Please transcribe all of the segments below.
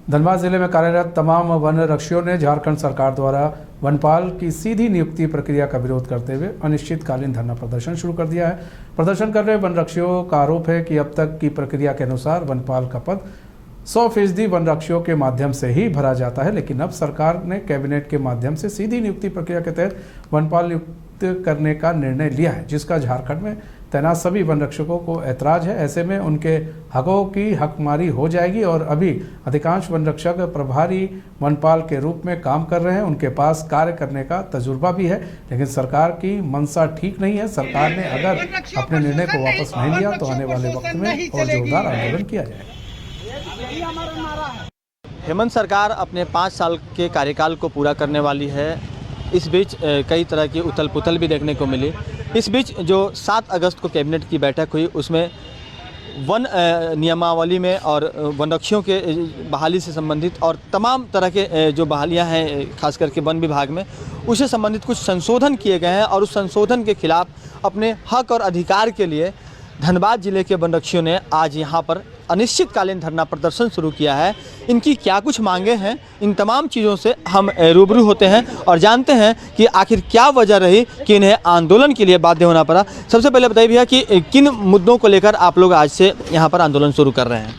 धनबाद जिले में कार्यरत तमाम वन रक्षियों ने झारखंड सरकार द्वारा वनपाल की सीधी नियुक्ति प्रक्रिया का विरोध करते हुए अनिश्चितकालीन धरना प्रदर्शन शुरू कर दिया है। प्रदर्शन कर रहे वन रक्षियों का आरोप है कि अब तक की प्रक्रिया के अनुसार वनपाल का पद 100% वन रक्षियों के माध्यम से ही भरा जाता है, लेकिन अब सरकार ने कैबिनेट के माध्यम से सीधी नियुक्ति प्रक्रिया के तहत वनपाल नियुक्त करने का निर्णय लिया है, जिसका झारखंड में तैनात सभी वन रक्षकों को ऐतराज है। ऐसे में उनके हकों की हकमारी हो जाएगी और अभी अधिकांश वन रक्षक प्रभारी वनपाल के रूप में काम कर रहे हैं। उनके पास कार्य करने का तजुर्बा भी है, लेकिन सरकार की मंशा ठीक नहीं है। सरकार ने अगर अपने निर्णय को वापस नहीं लिया तो आने वाले वक्त में और जोरदार आंदोलन किया जाएगा। हेमंत सरकार अपने 5 साल के कार्यकाल को पूरा करने वाली है। इस बीच कई तरह की उथल पुथल भी देखने को मिली। इस बीच जो 7 अगस्त को कैबिनेट की बैठक हुई उसमें वन नियमावली में और वन रक्षियों के बहाली से संबंधित और तमाम तरह के जो बहालियां हैं खास करके वन विभाग में उससे संबंधित कुछ संशोधन किए गए हैं और उस संशोधन के खिलाफ अपने हक और अधिकार के लिए धनबाद जिले के वन रक्षियों ने आज यहां पर अनिश्चितकालीन धरना प्रदर्शन शुरू किया है। इनकी क्या कुछ मांगे हैं, इन तमाम चीज़ों से हम रूबरू होते हैं और जानते हैं कि आखिर क्या वजह रही कि इन्हें आंदोलन के लिए बाध्य होना पड़ा। सबसे पहले बताइए भैया कि किन मुद्दों को लेकर आप लोग आज से यहाँ पर आंदोलन शुरू कर रहे हैं।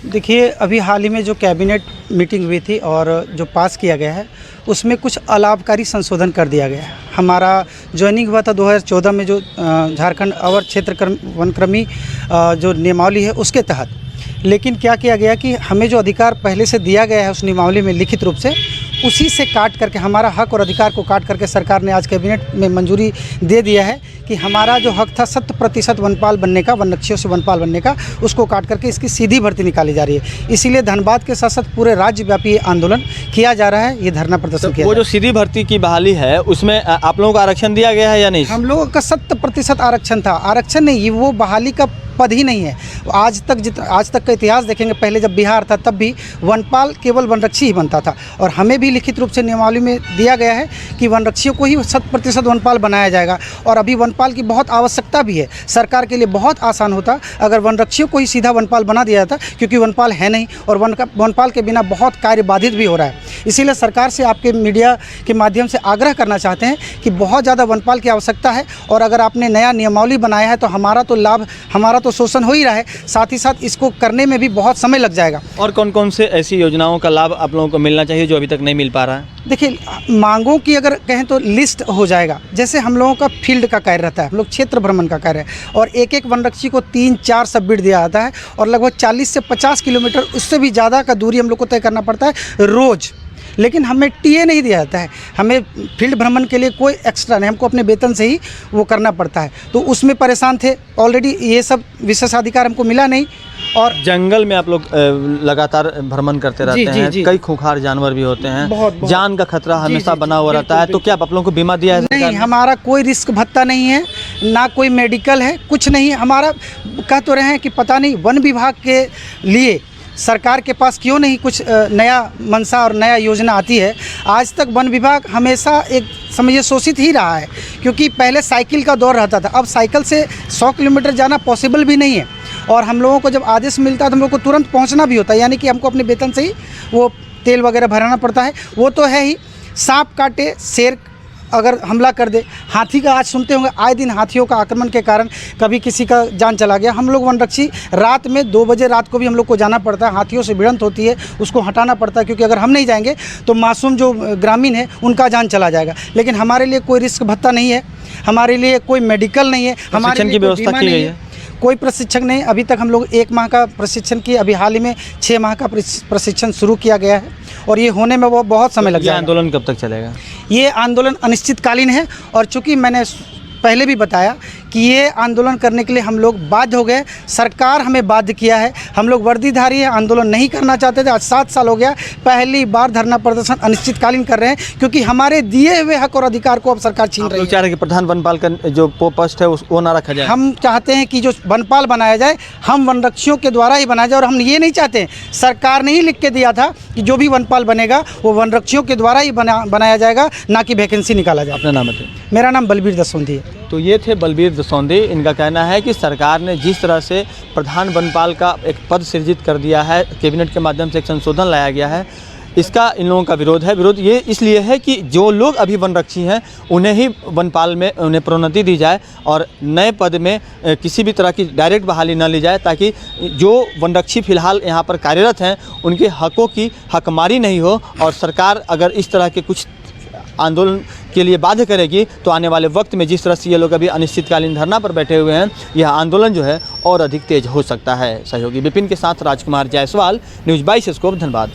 देखिए, अभी हाल ही में जो कैबिनेट मीटिंग हुई थी और जो पास किया गया है उसमें कुछ अलाभकारी संशोधन कर दिया गया है। हमारा ज्वाइनिंग हुआ था 2014 में जो झारखंड अवर क्षेत्र वनक्रमी जो नियमावली है उसके तहत, लेकिन क्या किया गया कि हमें जो अधिकार पहले से दिया गया है उस नियमावली में लिखित रूप से उसी से काट करके हमारा हक और अधिकार को काट करके सरकार ने आज कैबिनेट में मंजूरी दे दिया है कि हमारा जो हक था 100% वनपाल बनने का, वन रक्षियों से वनपाल बनने का, उसको काट करके इसकी सीधी भर्ती निकाली जा रही है। इसीलिए धनबाद के साथ साथ पूरे राज्यव्यापी आंदोलन किया जा रहा है, ये धरना प्रदर्शन किया। वो जो सीधी भर्ती की बहाली है उसमें आप लोगों को आरक्षण दिया गया है या नहीं? हम लोगों का 100% आरक्षण था। आरक्षण नहीं, ये वो बहाली का पद ही नहीं है। आज तक का इतिहास देखेंगे, पहले जब बिहार था तब भी वनपाल केवल वनरक्षी ही बनता था और हमें भी लिखित रूप से नियमावली में दिया गया है कि वनरक्षियों को ही 100% वनपाल बनाया जाएगा और अभी वनपाल की बहुत आवश्यकता भी है। सरकार के लिए बहुत आसान होता अगर वनरक्षियों को ही सीधा वनपाल बना दिया जाता, क्योंकि वनपाल है नहीं और वनपाल के बिना बहुत कार्य बाधित भी हो रहा है। इसीलिए सरकार से आपके मीडिया के माध्यम से आग्रह करना चाहते हैं कि बहुत ज़्यादा वनपाल की आवश्यकता है और अगर आपने नया नियमावली बनाया है तो हमारा तो लाभ, हमारा तो शोषण हो ही रहा है, साथ ही साथ इसको करने में भी बहुत समय लग जाएगा। और कौन कौन से ऐसी योजनाओं का लाभ आप लोगों को मिलना चाहिए जो अभी तक नहीं मिल पा रहा है? देखिए, मांगों की अगर कहें तो लिस्ट हो जाएगा। जैसे हम लोगों का फील्ड का कार्य रहता है, हम लोग क्षेत्र भ्रमण का कार्य है और एक वनरक्षी को 3-4 सबमिट दिया जाता है और लगभग 40 से 50 किलोमीटर उससे भी ज़्यादा का दूरी हम लोग को तय करना पड़ता है रोज़। लेकिन हमें टीए नहीं दिया जाता है, हमें फील्ड भ्रमण के लिए कोई एक्स्ट्रा नहीं, हमको अपने वेतन से ही वो करना पड़ता है। तो उसमें परेशान थे ऑलरेडी, ये सब विशेषाधिकार हमको मिला नहीं। और जंगल में आप लोग लगातार भ्रमण करते रहते हैं, कई खूंखार जानवर भी होते हैं, बहुत जान का खतरा हमेशा बना हुआ रहता है, तो क्या आप लोगों को बीमा दिया है? नहीं, हमारा कोई रिस्क भत्ता नहीं है, ना कोई मेडिकल है, कुछ नहीं। हमारा कह तो रहे हैं कि पता नहीं वन विभाग के लिए सरकार के पास क्यों नहीं कुछ नया मंशा और नया योजना आती है। आज तक वन विभाग हमेशा एक समझिए शोषित ही रहा है, क्योंकि पहले साइकिल का दौर रहता था, अब साइकिल से 100 किलोमीटर जाना पॉसिबल भी नहीं है और हम लोगों को जब आदेश मिलता है तो हम लोग को तुरंत पहुंचना भी होता है, यानी कि हमको अपने वेतन से ही वो तेल वगैरह भराना पड़ता है। वो तो है ही, सांप काटे, शेर अगर हमला कर दे, हाथी का आज सुनते होंगे आए दिन हाथियों का आक्रमण के कारण कभी किसी का जान चला गया। हम लोग वनरक्षी रात में 2 बजे रात को भी हम लोग को जाना पड़ता है, हाथियों से भिड़ंत होती है, उसको हटाना पड़ता है, क्योंकि अगर हम नहीं जाएंगे तो मासूम जो ग्रामीण है उनका जान चला जाएगा। लेकिन हमारे लिए कोई रिस्क भत्ता नहीं है, हमारे लिए कोई मेडिकल नहीं है, हमारे की व्यवस्था की गई है, कोई प्रशिक्षण नहीं। अभी तक हम लोग 1 माह का प्रशिक्षण किए, अभी हाल ही में 6 माह का प्रशिक्षण शुरू किया गया है और ये होने में वो बहुत समय लग जाएगा। आंदोलन कब तक चलेगा? ये आंदोलन अनिश्चितकालीन है और चूँकि मैंने पहले भी बताया कि ये आंदोलन करने के लिए हम लोग बाध्य हो गए, सरकार हमें बाध्य किया है। हम लोग वर्दीधारी है, आंदोलन नहीं करना चाहते थे। आज 7 साल हो गया, पहली बार धरना प्रदर्शन अनिश्चितकालीन कर रहे हैं, क्योंकि हमारे दिए हुए हक और अधिकार को अब सरकार छीन रही है। चाह रहे हैं कि प्रधान वनपाल का जो पोस्ट है वो ना रखा जाए। हम चाहते हैं कि जो वनपाल बनाया जाए, हम वनरक्षियों के द्वारा ही बनाया जाए और हम ये नहीं चाहते हैं, सरकार ने ही लिख के दिया था कि जो भी वनपाल बनेगा वो वनरक्षियों के द्वारा ही बनाया जाएगा, ना कि वैकेंसी निकाला जाए। अपना नाम बताइए। मेरा नाम बलबीर दसवंती है। तो ये थे बलबीर हर्षवर्धन सौंधी, इनका कहना है कि सरकार ने जिस तरह से प्रधान वनपाल का एक पद सृजित कर दिया है, कैबिनेट के माध्यम से एक संशोधन लाया गया है, इसका इन लोगों का विरोध है। विरोध ये इसलिए है कि जो लोग अभी वनरक्षी हैं उन्हें ही वनपाल में उन्हें प्रोन्नति दी जाए और नए पद में किसी भी तरह की डायरेक्ट बहाली न ली जाए, ताकि जो वनरक्षी फिलहाल यहाँ पर कार्यरत हैं उनके हकों की हकमारी नहीं हो। और सरकार अगर इस तरह के कुछ आंदोलन के लिए बाध्य करेगी तो आने वाले वक्त में जिस तरह से ये लोग अभी अनिश्चितकालीन धरना पर बैठे हुए हैं, यह आंदोलन जो है और अधिक तेज हो सकता है। सहयोगी विपिन के साथ राजकुमार जायसवाल, न्यूज़ 22 स्कोप, धनबाद।